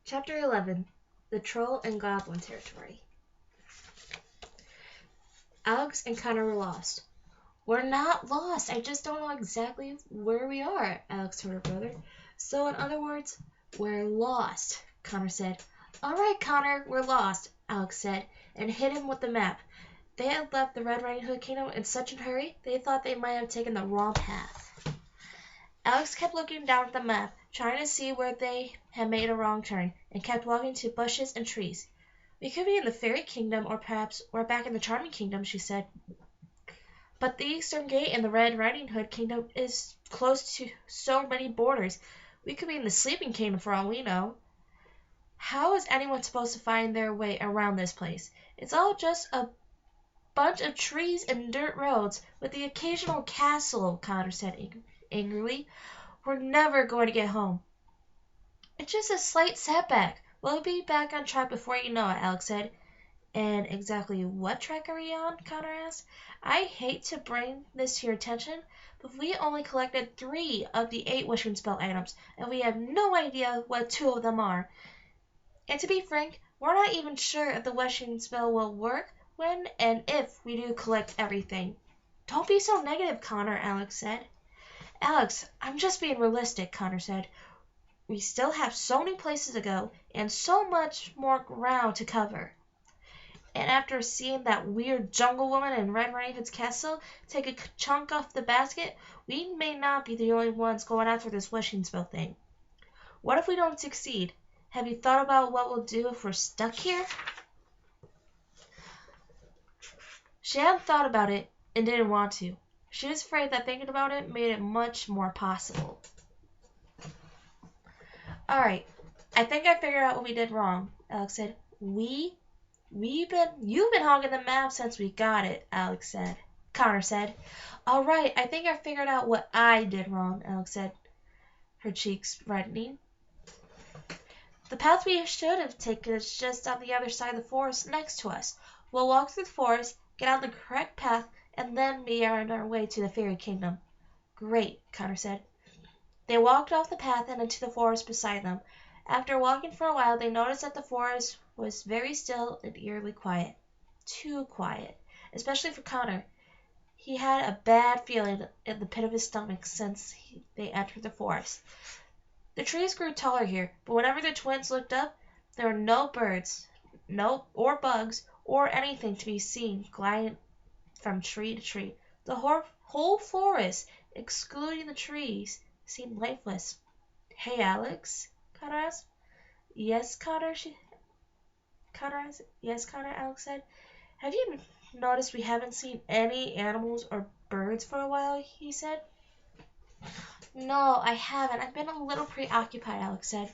Chapter 11 The Troll and Goblin Territory. Alex and Connor were lost. "We're not lost. I just don't know exactly where we are," Alex told her brother. "So, in other words, we're lost," Connor said. "All right, Connor, we're lost," Alex said, and hit him with the map. They had left the Red Riding Hood Kingdom in such a hurry they thought they might have taken the wrong path. Alex kept looking down at the map, trying to see where they had made a wrong turn, and kept walking to bushes and trees. "We could be in the Fairy Kingdom, or perhaps we're back in the Charming Kingdom," she said. "But the Eastern Gate in the Red Riding Hood Kingdom is close to so many borders. We could be in the Sleeping Kingdom for all we know. How is anyone supposed to find their way around this place? It's all just a bunch of trees and dirt roads, with the occasional castle," Connor said angrily. "We're never going to get home." "It's just a slight setback. We'll be back on track before you know it," Alex said. "And exactly what track are we on?" Connor asked. "I hate to bring this to your attention, but we only collected 3 of the 8 wishing spell items, and we have no idea what 2 of them are. And to be frank, we're not even sure if the wishing spell will work when and if we do collect everything." "Don't be so negative, Connor," Alex said. "Alex, I'm just being realistic," Connor said. "We still have so many places to go, and so much more ground to cover. And after seeing that weird jungle woman in Red Riding Hood's castle take a chunk off the basket, we may not be the only ones going after this wishing spell thing. What if we don't succeed? Have you thought about what we'll do if we're stuck here?" She hadn't thought about it and didn't want to. She was afraid that thinking about it made it much more possible. "All right, I think I figured out what we did wrong," Alex said. You've been hogging the map since we got it," Connor said. "All right, I think I figured out what I did wrong," Alex said, her cheeks reddening. "The path we should have taken is just on the other side of the forest next to us. We'll walk through the forest, get on the correct path, and then we are on our way to the Fairy Kingdom." "Great," Connor said. They walked off the path and into the forest beside them. After walking for a while, they noticed that the forest was very still and eerily quiet. Too quiet, especially for Connor. He had a bad feeling in the pit of his stomach since they entered the forest. The trees grew taller here, but whenever the twins looked up, there were no birds, or bugs, or anything to be seen gliding from tree to tree. The whole forest, excluding the trees, seemed lifeless. "Hey, Alex," Connor asked. "Yes, Connor," Alex said. "Have you noticed we haven't seen any animals or birds for a while?" he said. "No, I haven't. I've been a little preoccupied," Alex said,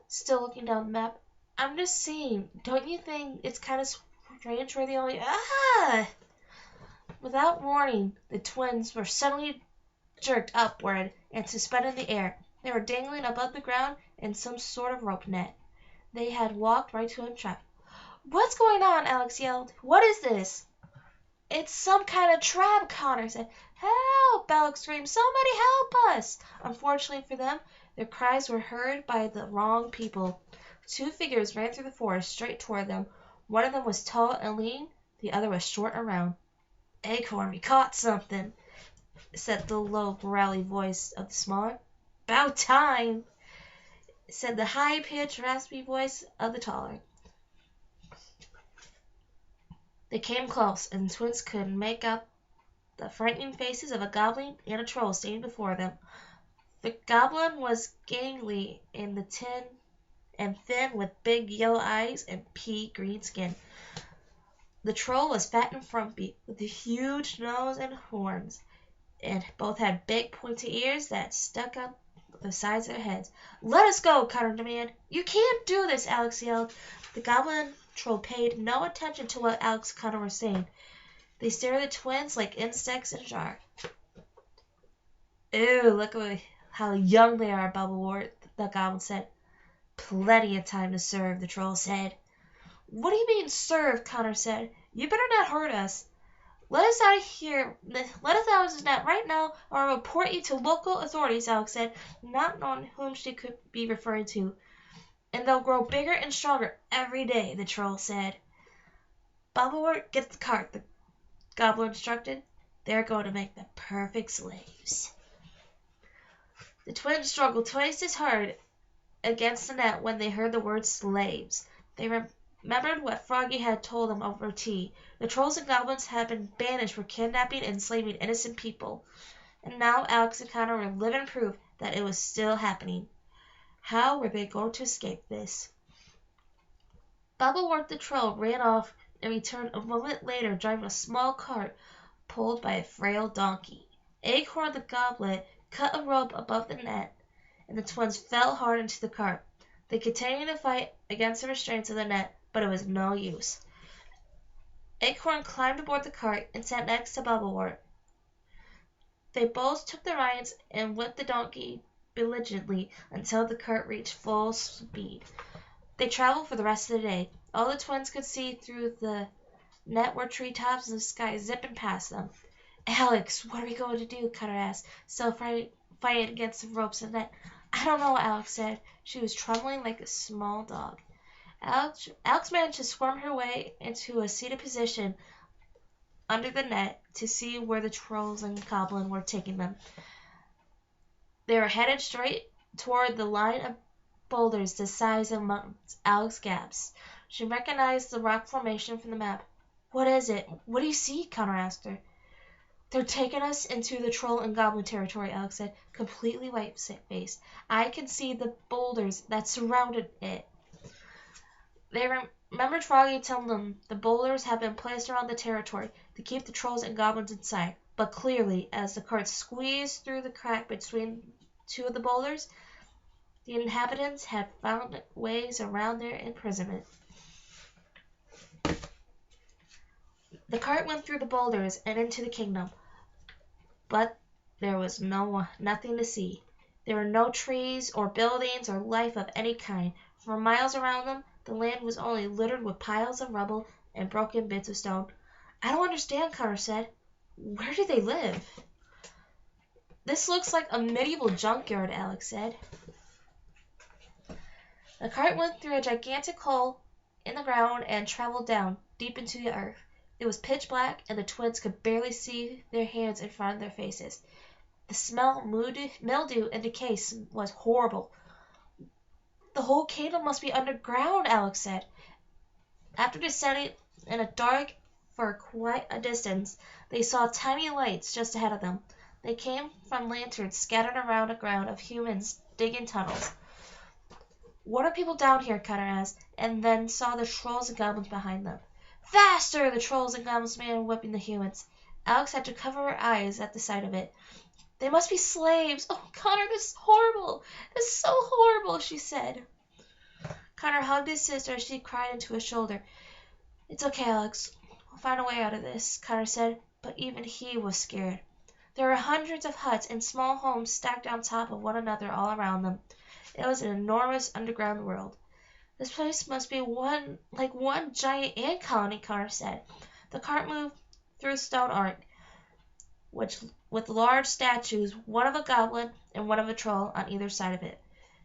still looking down the map. "I'm just saying, don't you think it's kind of strange we're the only—" Without warning, the twins were suddenly jerked upward and suspended in the air. They were dangling above the ground in some sort of rope net. They had walked right to a trap. "What's going on?" Alex yelled. "What is this?" "It's some kind of trap," Connor said. "Help!" Alex screamed. "Somebody help us!" Unfortunately for them, their cries were heard by the wrong people. 2 figures ran through the forest straight toward them. One of them was tall and lean, the other was short and round. "Acorn, we caught something," said the low, growly voice of the smaller. "'Bout time," said the high-pitched, raspy voice of the taller. They came close, and the twins could make out the frightening faces of a goblin and a troll standing before them. The goblin was gangly in the tin and thin, with big yellow eyes and pea-green skin. The troll was fat and frumpy, with a huge nose and horns, and both had big pointy ears that stuck out the sides of their heads. "Let us go," Connor demanded. "You can't do this," Alex yelled. The goblin troll paid no attention to what Alex and Connor were saying. They stared at the twins like insects in a jar. "Ew, look at how young they are," Bubbleworth, the goblin said. "Plenty of time to serve," the troll said. "What do you mean, serve?" Connor said. "You better not hurt us." Let us out of this net right now, or I'll report you to local authorities," Alex said, not knowing whom she could be referring to. And they'll grow bigger and stronger every day, the troll said. Bubblewort, get the cart, the goblin instructed. They're going to make the perfect slaves. The twins struggled twice as hard against the net when they heard the word slaves. They remembered what Froggy had told them over tea. The trolls and goblins had been banished for kidnapping and enslaving innocent people. And now Alex and Connor were living proof that it was still happening. How were they going to escape this? Bubblewort the troll ran off and returned a moment later driving a small cart pulled by a frail donkey. Acorn the goblin cut a rope above the net, and the twins fell hard into the cart. They continued to fight against the restraints of the net, but it was no use. Acorn climbed aboard the cart and sat next to Bubblewort. They both took the reins and whipped the donkey belligerently until the cart reached full speed. They traveled for the rest of the day. All the twins could see through the net were treetops and the sky zipping past them. Alex, what are we going to do? Connor asked, still fighting against the ropes and net. I don't know, Alex said. She was trembling like a small dog. Alex managed to squirm her way into a seated position under the net to see where the trolls and goblin were taking them. They were headed straight toward the line of boulders the size of mountains. Alex gasped. She recognized the rock formation from the map. What is it? What do you see? Connor asked her. They're taking us into the Troll and Goblin Territory, Alex said, completely white-faced. I can see the boulders that surrounded it. They remembered Froggy telling them the boulders had been placed around the territory to keep the trolls and goblins inside. But clearly, as the cart squeezed through the crack between two of the boulders, the inhabitants had found ways around their imprisonment. The cart went through the boulders and into the kingdom, but there was nothing to see. There were no trees or buildings or life of any kind. For miles around them, the land was only littered with piles of rubble and broken bits of stone. I don't understand, Connor said. Where do they live? This looks like a medieval junkyard, Alex said. The cart went through a gigantic hole in the ground and traveled down deep into the earth. It was pitch black, and the twins could barely see their hands in front of their faces. The smell of mildew and decay was horrible. The whole kingdom must be underground, Alex said. After descending in a dark for quite a distance, they saw tiny lights just ahead of them. They came from lanterns scattered around a ground of humans digging tunnels. What are people down here? Connor asked, and then saw the trolls and goblins behind them. Faster! The trolls and goblins began whipping the humans. Alex had to cover her eyes at the sight of it. They must be slaves. Oh, Connor, this is horrible. This is so horrible, she said. Connor hugged his sister as she cried into his shoulder. It's okay, Alex. We'll find a way out of this, Connor said, but even he was scared. There were hundreds of huts and small homes stacked on top of one another all around them. It was an enormous underground world. This place must be one giant ant colony, Connor said. The cart moved through a stone arch, with large statues, one of a goblin and one of a troll on either side of it.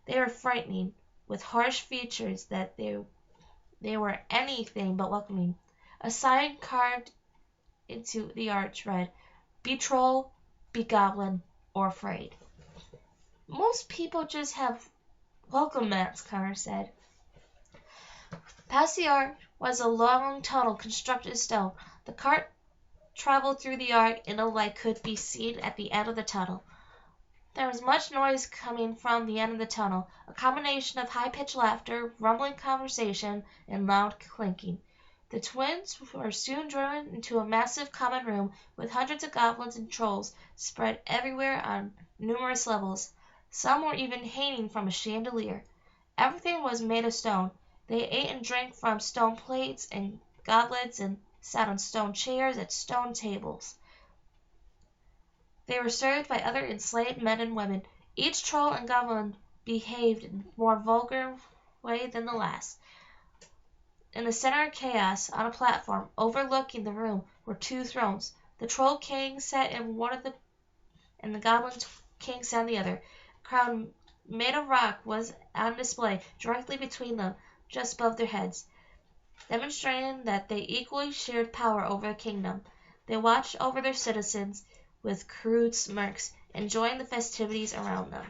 They were frightening, with harsh features that they were anything but welcoming. A sign carved into the arch read, "Be troll, be goblin, or afraid." Most people just have welcome mats, Connor said. Past the arch was a long tunnel constructed of stone. The cart traveled through the arch, and a light could be seen at the end of the tunnel. There was much noise coming from the end of the tunnel, a combination of high-pitched laughter, rumbling conversation, and loud clinking. The twins were soon driven into a massive common room with hundreds of goblins and trolls spread everywhere on numerous levels. Some were even hanging from a chandelier. Everything was made of stone. They ate and drank from stone plates and goblets and sat on stone chairs at stone tables. They were served by other enslaved men and women. Each troll and goblin behaved in a more vulgar way than the last. In the center of chaos, on a platform overlooking the room, were two thrones. The troll king sat in one of the, and the goblin king sat on the other. A crowd made of rock was on display directly between them, just above their heads, demonstrating that they equally shared power over the kingdom. They watched over their citizens with crude smirks, enjoying the festivities around them.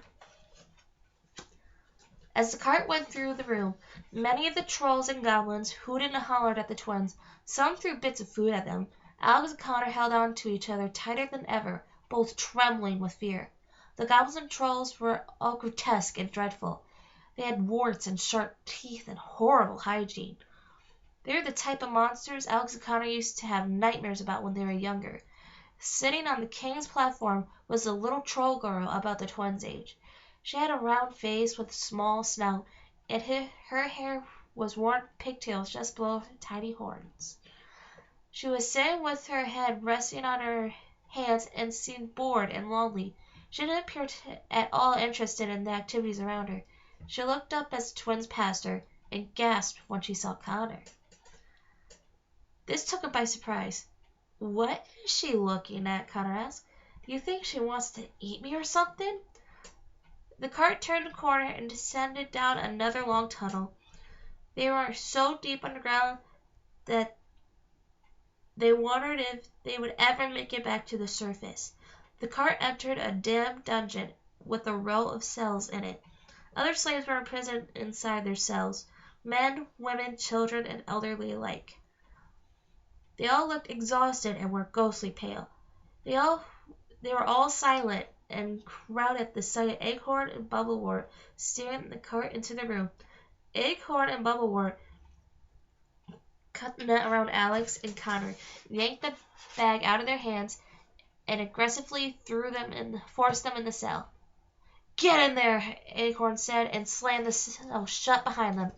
As the cart went through the room, many of the trolls and goblins hooted and hollered at the twins. Some threw bits of food at them. Alex and Connor held on to each other tighter than ever, both trembling with fear. The goblins and trolls were all grotesque and dreadful. They had warts and sharp teeth and horrible hygiene. They were the type of monsters Alex and Connor used to have nightmares about when they were younger. Sitting on the king's platform was a little troll girl about the twins' age. She had a round face with a small snout, and her hair was worn pigtails just below her tiny horns. She was sitting with her head resting on her hands and seemed bored and lonely. She didn't appear at all interested in the activities around her. She looked up as the twins passed her and gasped when she saw Connor. This took her by surprise. "What is she looking at?" Connor asked. "Do you think she wants to eat me or something?" The cart turned a corner and descended down another long tunnel. They were so deep underground that they wondered if they would ever make it back to the surface. The cart entered a dim dungeon with a row of cells in it. Other slaves were imprisoned inside their cells, men, women, children, and elderly alike. They all looked exhausted and were ghostly pale. They were all silent and crowded at the sight of Acorn and Bubblewort steering the cart into the room. Acorn and Bubblewort cut the net around Alex and Connor, yanked the bag out of their hands, and aggressively forced them in the cell. "Get in there," Acorn said, and slammed the cell shut behind them.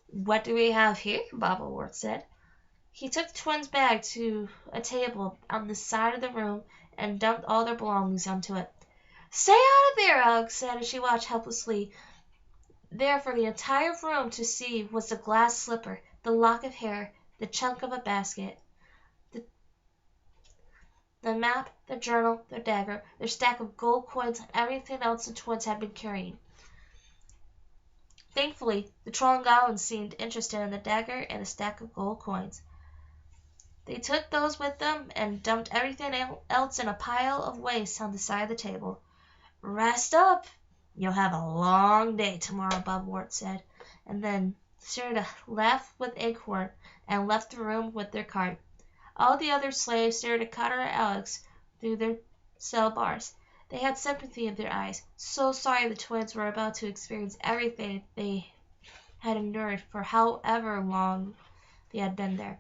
"What do we have here?" Bubblewort said. He took the twins' bag to a table on the side of the room and dumped all their belongings onto it. "Stay out of there," Alex said as she watched helplessly. There for the entire room to see was the glass slipper, the lock of hair, the chunk of a basket, the map, the journal, the dagger, their stack of gold coins, and everything else the twins had been carrying. Thankfully, the troll and goblin seemed interested in the dagger and the stack of gold coins. They took those with them and dumped everything else in a pile of waste on the side of the table. "Rest up. You'll have a long day tomorrow," Bubblewort said, and then shared a laugh with Acorn and left the room with their cart. All the other slaves stared at Connor and Alex through their cell bars. They had sympathy in their eyes, so sorry the twins were about to experience everything they had endured for however long they had been there.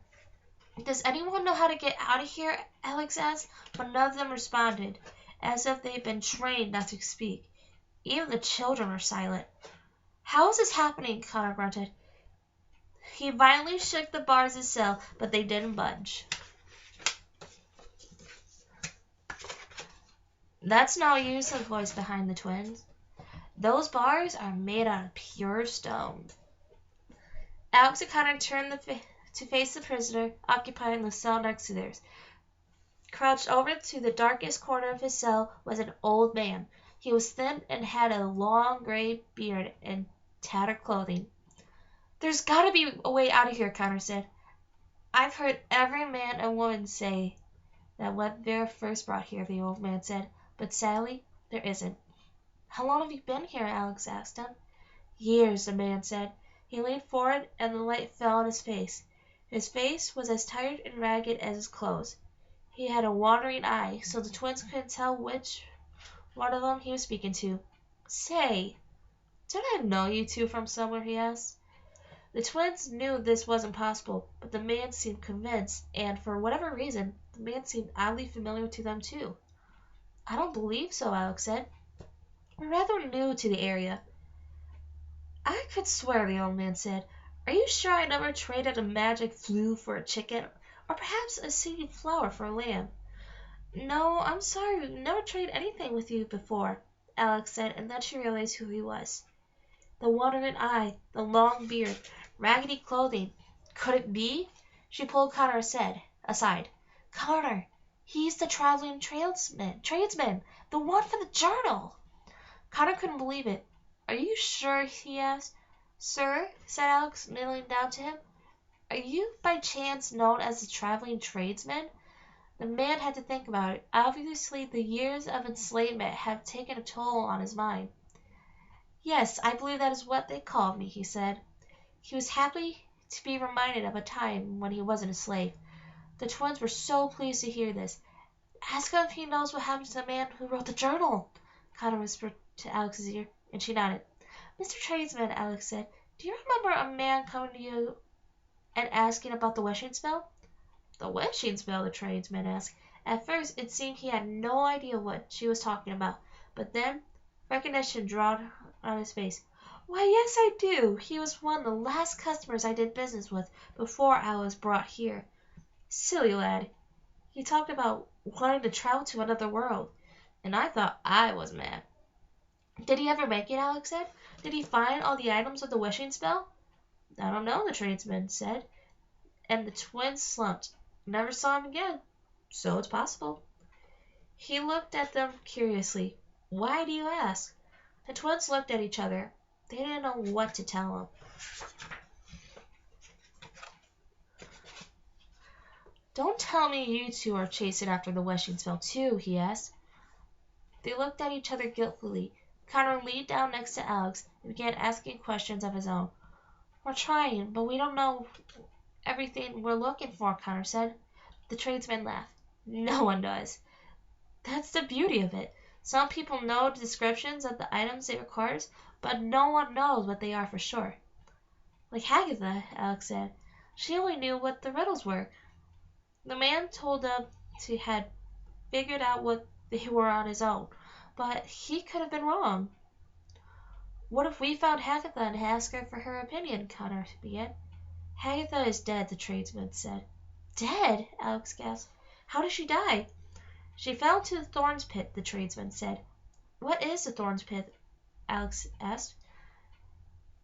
"Does anyone know how to get out of here?" Alex asked, but none of them responded, as if they had been trained not to speak. Even the children were silent. "How is this happening?" Connor grunted. He violently shook the bars of his cell, but they didn't budge. "That's no use," said the voice behind the twins. "Those bars are made out of pure stone." Alex and Connor turned to face the prisoner occupying the cell next to theirs. Crouched over to the darkest corner of his cell was an old man. He was thin and had a long gray beard and tattered clothing. "There's got to be a way out of here," Connor said. "I've heard every man and woman say that when they're first brought here," the old man said, "but sadly, there isn't." "How long have you been here?" Alex asked him. "Years," the man said. He leaned forward and the light fell on his face. His face was as tired and ragged as his clothes. He had a wandering eye, so the twins couldn't tell which one of them he was speaking to. "Say, don't I know you two from somewhere?" he asked. The twins knew this wasn't possible, but the man seemed convinced, and for whatever reason, the man seemed oddly familiar to them too. "I don't believe so," Alex said. "We're rather new to the area." "I could swear," the old man said. "Are you sure I never traded a magic flue for a chicken, or perhaps a singing flower for a lamb?" "No, I'm sorry, we've never traded anything with you before," Alex said, and then she realized who he was. The wandering eye, the long beard, raggedy clothing. Could it be? She pulled Connor aside. "Connor, he's the traveling tradesman, the one for the journal." Connor couldn't believe it. Are you sure? He asked. Sir, said Alex, kneeling down to him. Are you by chance known as a traveling tradesman? The man had to think about it. Obviously, the years of enslavement had taken a toll on his mind. Yes, I believe that is what they called me, he said. He was happy to be reminded of a time when he wasn't a slave. The twins were so pleased to hear this. Ask him if he knows what happened to the man who wrote the journal, Connor whispered to Alex's ear, and she nodded. Mr. Tradesman, Alex said, do you remember a man coming to you and asking about the wishing spell? The wishing spell, the tradesman asked. At first, it seemed he had no idea what she was talking about, but then recognition dawned on his face. Why, yes, I do. He was one of the last customers I did business with before I was brought here. Silly lad. He talked about wanting to travel to another world, and I thought I was mad. Did he ever make it? Alex said. Did he find all the items of the wishing spell? I don't know, the tradesman said, and the twins slumped. Never saw him again, so it's possible. He looked at them curiously. Why do you ask? The twins looked at each other. They didn't know what to tell him. Don't tell me you two are chasing after the wishing spell too, he asked. They looked at each other guiltily. Connor leaned down next to Alex and began asking questions of his own. We're trying, but we don't know everything we're looking for, Connor said. The tradesman laughed. No one does. That's the beauty of it. Some people know the descriptions of the items they require, but no one knows what they are for sure. Like Hagatha, Alex said. She only knew what the riddles were. The man told them he had figured out what they were on his own, but he could have been wrong. What if we found Hagatha and asked her for her opinion? Connor began. Hagatha is dead, the tradesman said. Dead? Alex gasped. How did she die? She fell into the thorns pit, the tradesman said. What is the thorns pit? Alex asked.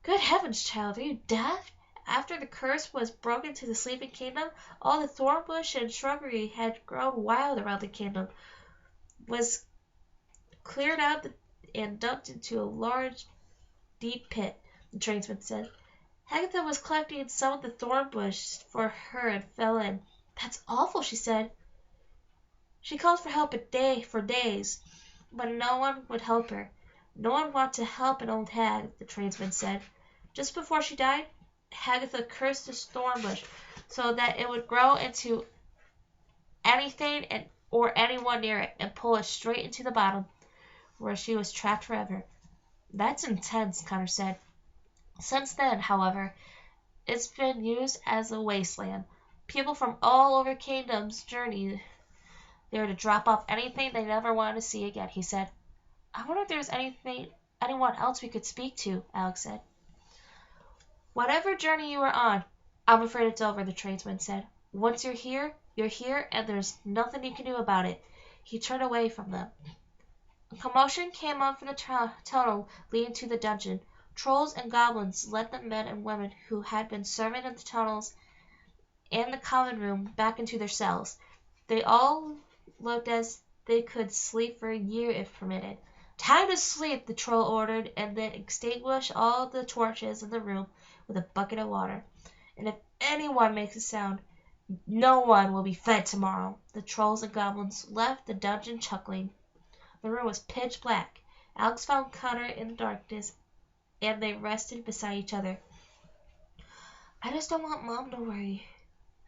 Good heavens, child, are you deaf? After the curse was broken to the sleeping kingdom, all the thorn bush and shrubbery had grown wild around the kingdom, was cleared out and dumped into a large, deep pit, the tradesman said. Hagatha was collecting some of the thorn bush for her and fell in. That's awful, she said. She called for help for days, but no one would help her. No one wanted to help an old hag, the tradesman said. Just before she died, Hagatha cursed this thorn bush so that it would grow into anything or anyone near it and pull it straight into the bottom, where she was trapped forever. That's intense, Connor said. Since then, however, it's been used as a wasteland. People from all over kingdoms journey there to drop off anything they never wanted to see again, he said. I wonder if there's anyone else we could speak to, Alex said. Whatever journey you were on, I'm afraid it's over, the tradesman said. Once you're here, and there's nothing you can do about it. He turned away from them. A commotion came up from the tunnel leading to the dungeon. Trolls and goblins led the men and women who had been serving in the tunnels and the common room back into their cells. They all looked as they could sleep for a year if permitted. Time to sleep, the troll ordered, and then extinguished all the torches in the room with a bucket of water. And if anyone makes a sound, no one will be fed tomorrow. The trolls and goblins left the dungeon chuckling. The room was pitch black. Alex found Connor in the darkness, and they rested beside each other. I just don't want Mom to worry,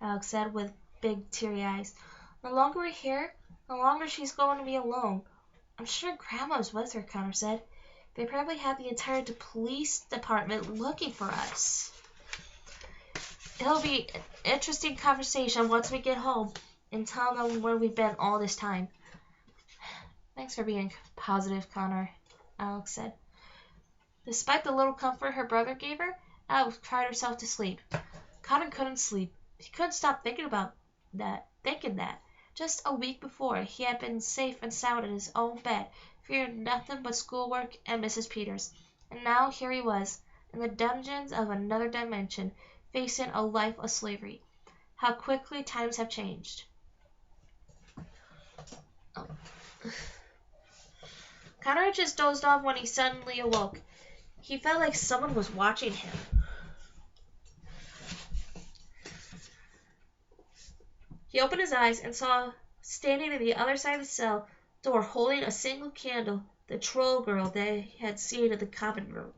Alex said with big teary eyes. The longer we're here, the longer she's going to be alone. I'm sure Grandma's with her, Connor said. They probably have the entire police department looking for us. It'll be an interesting conversation once we get home and tell them where we've been all this time. Thanks for being positive, Connor, Alex said. Despite the little comfort her brother gave her, Alex cried herself to sleep. Connor couldn't sleep. He couldn't stop thinking that. Just a week before, he had been safe and sound in his own bed, fearing nothing but schoolwork and Mrs. Peters. And now here he was, in the dungeons of another dimension, facing a life of slavery. How quickly times have changed. Connor had just dozed off when he suddenly awoke. He felt like someone was watching him. He opened his eyes and saw, standing on the other side of the cell door, holding a single candle, the troll girl they had seen in the common room.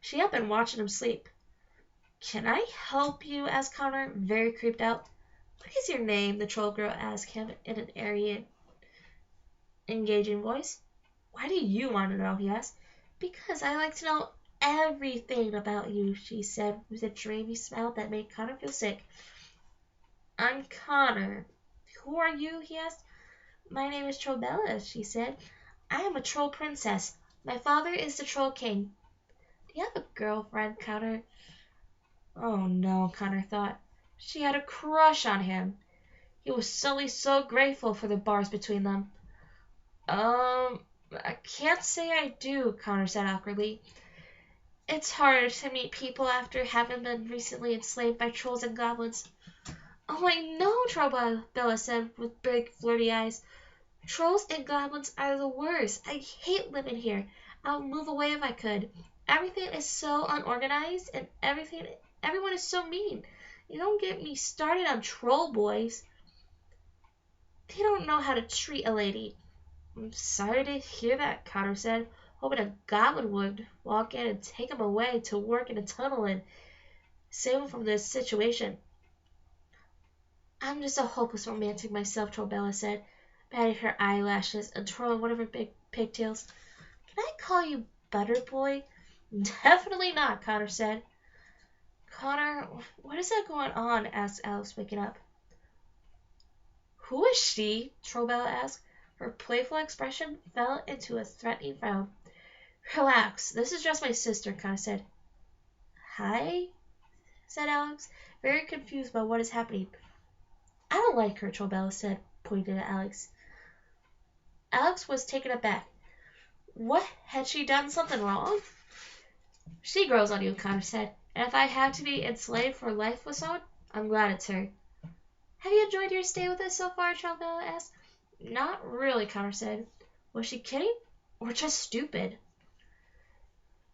She had been watching him sleep. "Can I help you?" asked Connor, very creeped out. "What is your name?" the troll girl asked him in an airy, engaging voice. "Why do you want to know?" he asked. "Because I like to know everything about you," she said with a dreamy smile that made Connor feel sick. "I'm Connor." "Who are you?" he asked. "My name is Trollbella," she said. "I am a troll princess. My father is the troll king." "Do you have a girlfriend, Connor?" Oh no, Connor thought. She had a crush on him. He was suddenly so grateful for the bars between them. I can't say I do," Connor said awkwardly. "It's hard to meet people after having been recently enslaved by trolls and goblins." "Oh, I know," Trollbella said with big flirty eyes. "Trolls and goblins are the worst. I hate living here. I'll move away if I could. Everything is so unorganized and everyone is so mean. You don't get me started on troll boys. They don't know how to treat a lady." "I'm sorry to hear that," Connor said, hoping a goblin would walk in and take him away to work in a tunnel and save him from this situation. "I'm just a hopeless romantic myself," Trollbella said, patting her eyelashes and twirling one of her big pigtails. "Can I call you Butter Boy?" "Definitely not," Connor said. "Connor, what is that going on?" asked Alex, waking up. "Who is she?" Trollbella asked. Her playful expression fell into a threatening frown. "Relax, this is just my sister," Connor said. "Hi?" said Alex, very confused about what is happening. "I don't like her," Trollbella said, pointing at Alex. Alex was taken aback. What, had she done something wrong? "She grows on you," Connor said, "and if I have to be enslaved for life with someone, I'm glad it's her." "Have you enjoyed your stay with us so far?" Trollbella asked. "Not really," Connor said. Was she kidding? Or just stupid?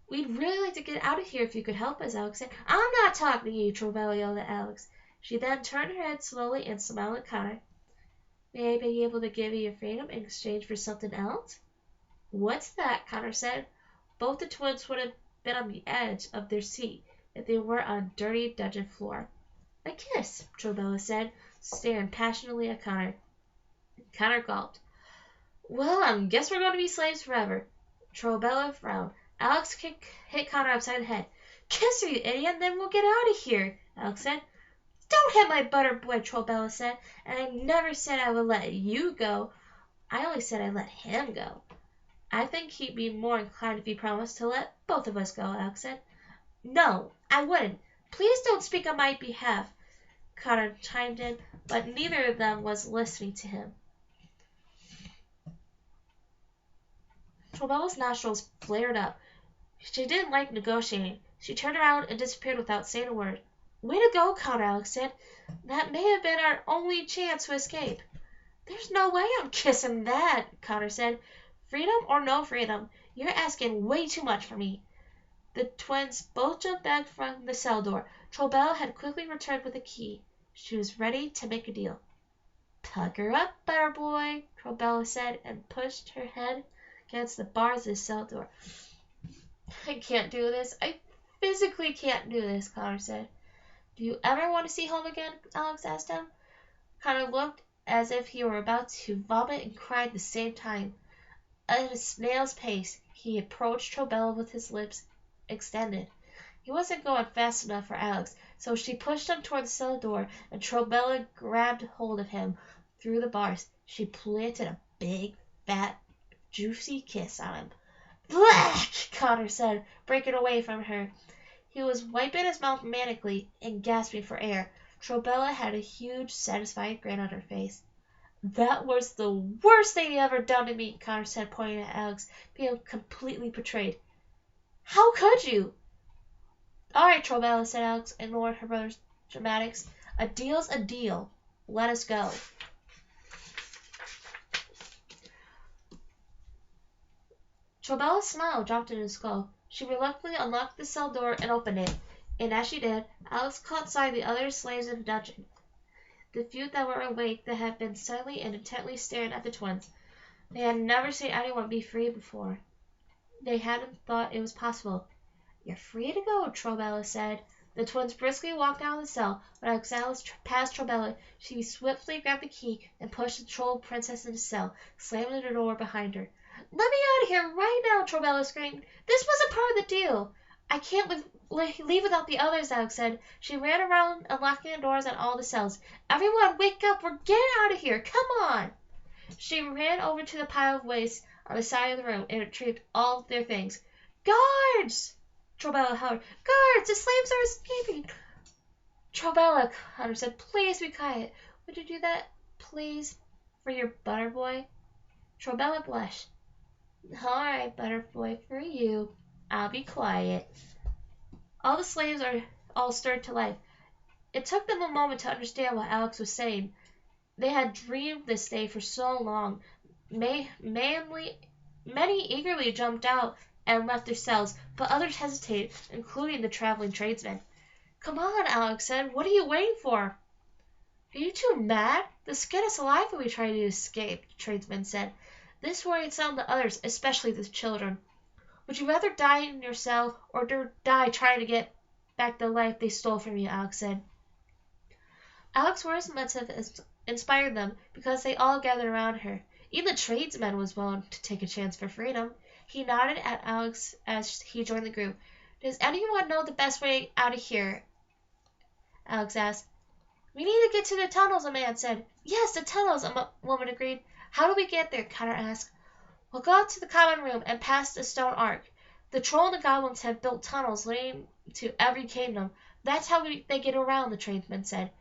"We'd really like to get out of here if you could help us," Alex said. "I'm not talking to you," Trollbella yelled at Alex. She then turned her head slowly and smiled at Connor. "May I be able to give you your freedom in exchange for something else?" "What's that?" Connor said. Both the twins would have been on the edge of their seat if they were on a dirty dungeon floor. "A kiss," Trollbella said, staring passionately at Connor. Connor gulped. "Well, I guess we're going to be slaves forever." Trollbella frowned. Alex hit Connor upside the head. "Kiss her, you idiot, and then we'll get out of here," Alex said. "Don't hit my butter boy," Trollbella said. "And I never said I would let you go. I only said I'd let him go." "I think he'd be more inclined if you promised to let both of us go," Alex said. "No, I wouldn't. Please don't speak on my behalf," Connor chimed in, but neither of them was listening to him. Trollbella's nostrils flared up. She didn't like negotiating. She turned around and disappeared without saying a word. "Way to go, Connor," Alex said. "That may have been our only chance to escape." "There's no way I'm kissing that," Connor said. "Freedom or no freedom, you're asking way too much for me." The twins both jumped back from the cell door. Trollbella had quickly returned with a key. She was ready to make a deal. "Pucker up, butter boy," Trollbella said, and pushed her head against the bars of the cell door. "I can't do this. I physically can't do this," Connor said. "Do you ever want to see home again?" Alex asked him. Connor looked as if he were about to vomit and cry at the same time. At a snail's pace, he approached Trollbella with his lips extended. He wasn't going fast enough for Alex, so she pushed him toward the cell door, and Trollbella grabbed hold of him through the bars. She planted a big, fat, juicy kiss on him. "Black!" Connor said, breaking away from her. He was wiping his mouth manically and gasping for air. Trollbella had a huge, satisfied grin on her face. "That was the worst thing you ever done to me," Connor said, pointing at Alex, feeling completely betrayed. "How could you?" "All right, Trollbella," said Alex, ignoring her brother's dramatics. "A deal's a deal. Let us go." Trobella's smile dropped in his skull. She reluctantly unlocked the cell door and opened it, and as she did, Alex caught sight of the other slaves in the dungeon. The few that were awake that had been silently and intently staring at the twins. They had never seen anyone be free before. They hadn't thought it was possible. "You're free to go," Trobella said. The twins briskly walked out of the cell, but as Alice passed Trobella, she swiftly grabbed the key and pushed the troll princess into the cell, slamming the door behind her. "Let me out of here right now!" Trobella screamed. "This wasn't part of the deal." "I can't leave without the others," Alex said. She ran around, unlocking the doors on all the cells. "Everyone, wake up! We're getting out of here! Come on!" She ran over to the pile of waste on the side of the room and retrieved all their things. "Guards!" Trobella hollered. "Guards! The slaves are escaping!" "Trobella," Connor said, "please be quiet. Would you do that, please, for your butter boy?" Trobella blushed. "All right, butter boy, for you. I'll be quiet." All the slaves are all stirred to life. It took them a moment to understand what Alex was saying. They had dreamed this day for so long. Many eagerly jumped out and left their cells, but others hesitated, including the traveling tradesman. "Come on," Alex said. "What are you waiting for?" "Are you two mad? They'll skin us alive if we try to escape," the tradesman said. This worried some of the others, especially the children. "Would you rather die in your cell or die trying to get back the life they stole from you?" Alex said. Alex's words must have inspired them, because they all gathered around her. Even the tradesman was willing to take a chance for freedom. He nodded at Alex as he joined the group. "Does anyone know the best way out of here?" Alex asked. "We need to get to the tunnels," a man said. "Yes, the tunnels," a woman agreed. "How do we get there?" Connor asked. "We'll go out to the common room and past the stone arch. The troll and the goblins have built tunnels leading to every kingdom. That's how they get around," the tradesman said.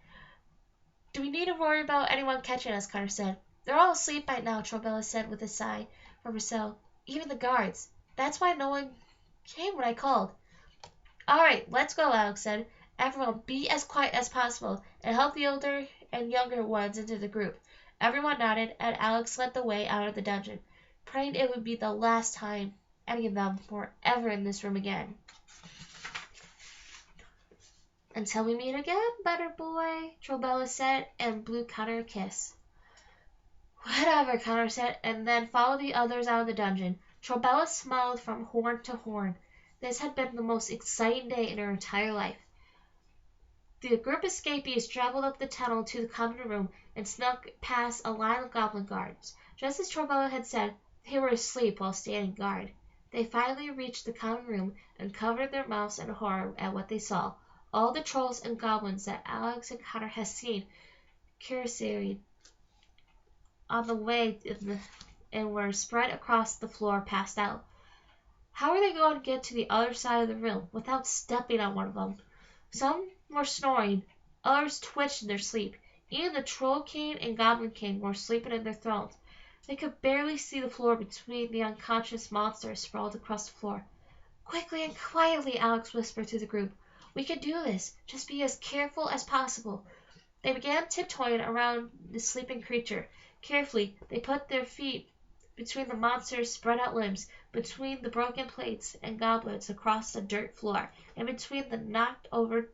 "Do we need to worry about anyone catching us?" Connor said. "They're all asleep by now," Trobella said with a sigh from her cell. "Even the guards. That's why no one came when I called." "All right, let's go," Alex said. "Everyone be as quiet as possible and help the older and younger ones into the group." Everyone nodded, and Alex led the way out of the dungeon, praying it would be the last time any of them were ever in this room again. "Until we meet again, butter boy," Trobella said, and blew Connor a kiss. "Whatever," Connor said, and then followed the others out of the dungeon. Trobella smiled from horn to horn. This had been the most exciting day in her entire life. The group of escapees traveled up the tunnel to the common room and snuck past a line of goblin guards. Just as Trobella had said, they were asleep while standing guard. They finally reached the common room and covered their mouths in horror at what they saw. All the trolls and goblins that Alex and Connor had seen carousing on the way and were spread across the floor passed out. How were they going to get to the other side of the room without stepping on one of them? Some were snoring, others twitched in their sleep. Even the Troll King and Goblin King were sleeping in their thrones. They could barely see the floor between the unconscious monsters sprawled across the floor. "Quickly and quietly," Alex whispered to the group. "We can do this. Just be as careful as possible." They began tiptoeing around the sleeping creature. Carefully, they put their feet between the monster's spread out limbs, between the broken plates and goblets across the dirt floor, and between the knocked over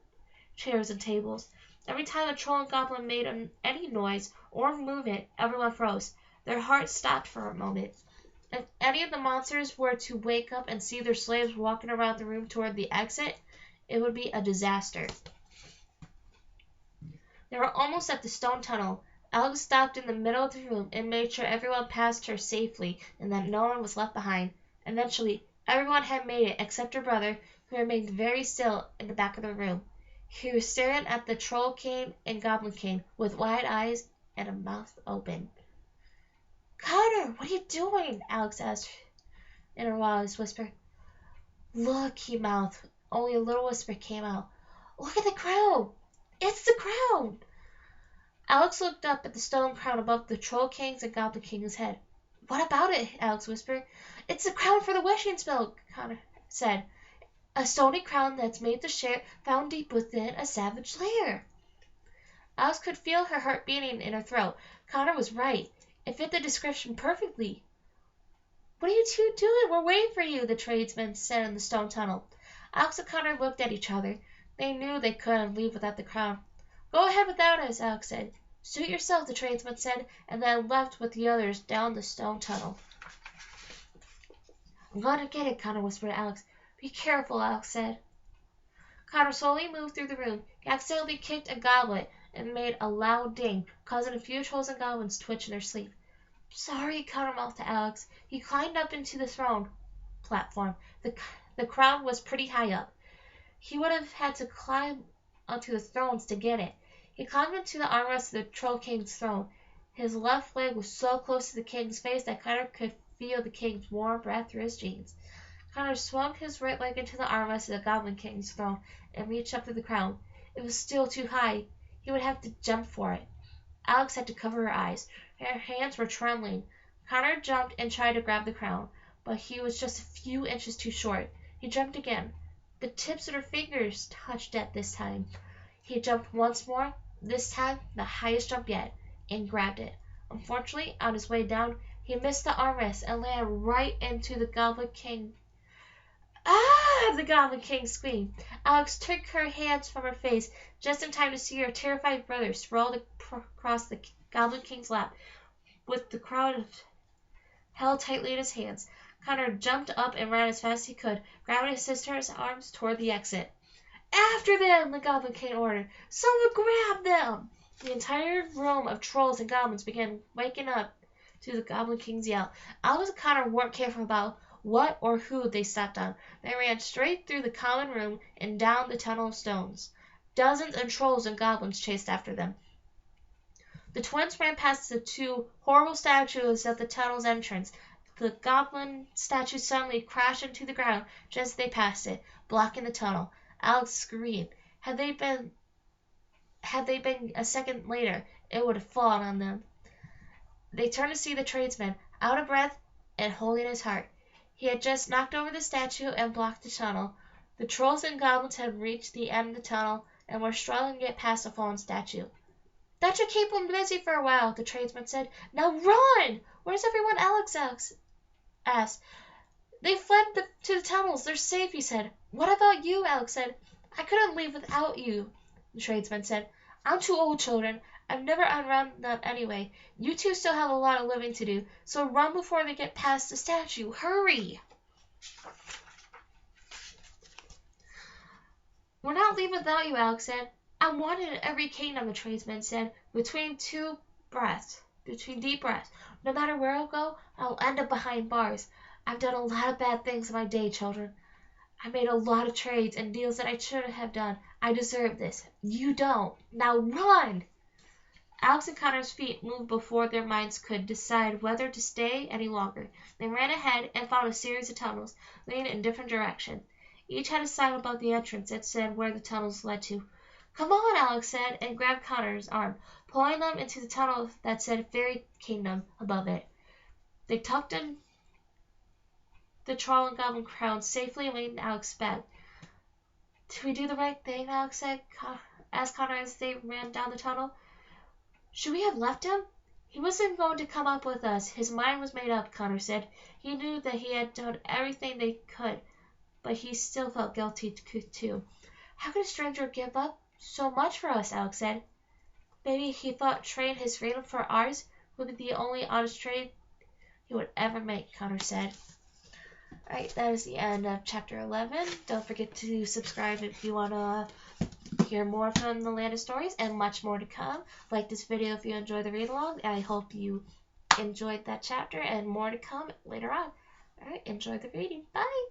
chairs and tables. Every time a troll and goblin made any noise or movement, everyone froze. Their hearts stopped for a moment. If any of the monsters were to wake up and see their slaves walking around the room toward the exit, it would be a disaster. They were almost at the stone tunnel. Alex stopped in the middle of the room and made sure everyone passed her safely and that no one was left behind. Eventually, everyone had made it except her brother, who remained very still in the back of the room. He was staring at the Troll King and Goblin King with wide eyes and a mouth open. "Connor, what are you doing?" Alex asked in her wildest whisper. "Look," he mouthed. Only a little whisper came out. "Look at the crown! It's the crown!" Alex looked up at the stone crown above the Troll King's and Goblin King's head. "What about it?" Alex whispered. "It's the crown for the wishing spell," Connor said. "A stony crown that's made to share, found deep within a savage lair." Alex could feel her heart beating in her throat. Connor was right. It fit the description perfectly. What are you two doing? We're waiting for you, the tradesman said in the stone tunnel. Alex and Connor looked at each other. They knew they couldn't leave without the crown. Go ahead without us, Alex said. Suit yourself, the tradesman said, and then left with the others down the stone tunnel. I'm going to get it, Connor whispered to Alex. Be careful, Alex said. Connor slowly moved through the room. He accidentally kicked a goblet and made a loud ding, causing a few trolls and goblins to twitch in their sleep. Sorry, Connor mouthed to Alex. He climbed up into the throne platform. The crown was pretty high up. He would have had to climb onto the thrones to get it. He climbed into the armrest of the Troll King's throne. His left leg was so close to the king's face that Connor could feel the king's warm breath through his jeans. Connor swung his right leg into the armrest of the Goblin King's throne and reached up for the crown. It was still too high. He would have to jump for it. Alex had to cover her eyes. Her hands were trembling. Connor jumped and tried to grab the crown, but he was just a few inches too short. He jumped again. The tips of her fingers touched at this time. He jumped once more, this time the highest jump yet, and grabbed it. Unfortunately, on his way down, he missed the armrest and landed right into the Goblin King. Ah! The Goblin King screamed. Alex took her hands from her face just in time to see her terrified brother sprawled across the Goblin King's lap with the crown held tightly in his hands. Connor jumped up and ran as fast as he could, grabbing his sister's arms toward the exit. After them! The Goblin King ordered. Someone grab them! The entire room of trolls and goblins began waking up to the Goblin King's yell. Alex and Connor weren't careful about what or who they stepped on. They ran straight through the common room and down the tunnel of stones. Dozens of trolls and goblins chased after them. The twins ran past the two horrible statues at the tunnel's entrance. The goblin statue suddenly crashed into the ground just as they passed it, blocking the tunnel. Alex screamed. Had they been a second later, it would have fallen on them. They turned to see the tradesman, out of breath and holding his heart. He had just knocked over the statue and blocked the tunnel. The trolls and goblins had reached the end of the tunnel and were struggling to get past the fallen statue. That should keep them busy for a while, the tradesman said. Now run! Where's everyone? Alex asked. They fled to the tunnels. They're safe, he said. What about you? Alex said. I couldn't leave without you, the tradesman said. I'm too old, children. I've never outrun them anyway. You two still have a lot of living to do, so run before they get past the statue. Hurry! We're not leaving without you, Alex said. I'm wanted in every kingdom, the tradesman said, between deep breaths. No matter where I'll go, I'll end up behind bars. I've done a lot of bad things in my day, children. I made a lot of trades and deals that I shouldn't have done. I deserve this. You don't. Now run! Alex and Connor's feet moved before their minds could decide whether to stay any longer. They ran ahead and found a series of tunnels leading in different directions. Each had a sign above the entrance that said where the tunnels led to. Come on, Alex said, and grabbed Connor's arm, pulling them into the tunnel that said Fairy Kingdom above it. They tucked in the Troll and Goblin crown safely and laid Alex back. Did we do the right thing? Alex asked Connor as they ran down the tunnel. Should we have left him? He wasn't going to come up with us. His mind was made up, Connor said. He knew that he had done everything they could, but he still felt guilty too. How could a stranger give up so much for us? Alex said. Maybe he thought trading his freedom for ours would be the only honest trade he would ever make, Connor said. Alright, that is the end of chapter 11. Don't forget to subscribe if you want to hear more from the Land of Stories and much more to come. Like this video if you enjoy the read along. I hope you enjoyed that chapter and more to come later on. Alright, enjoy the reading. Bye!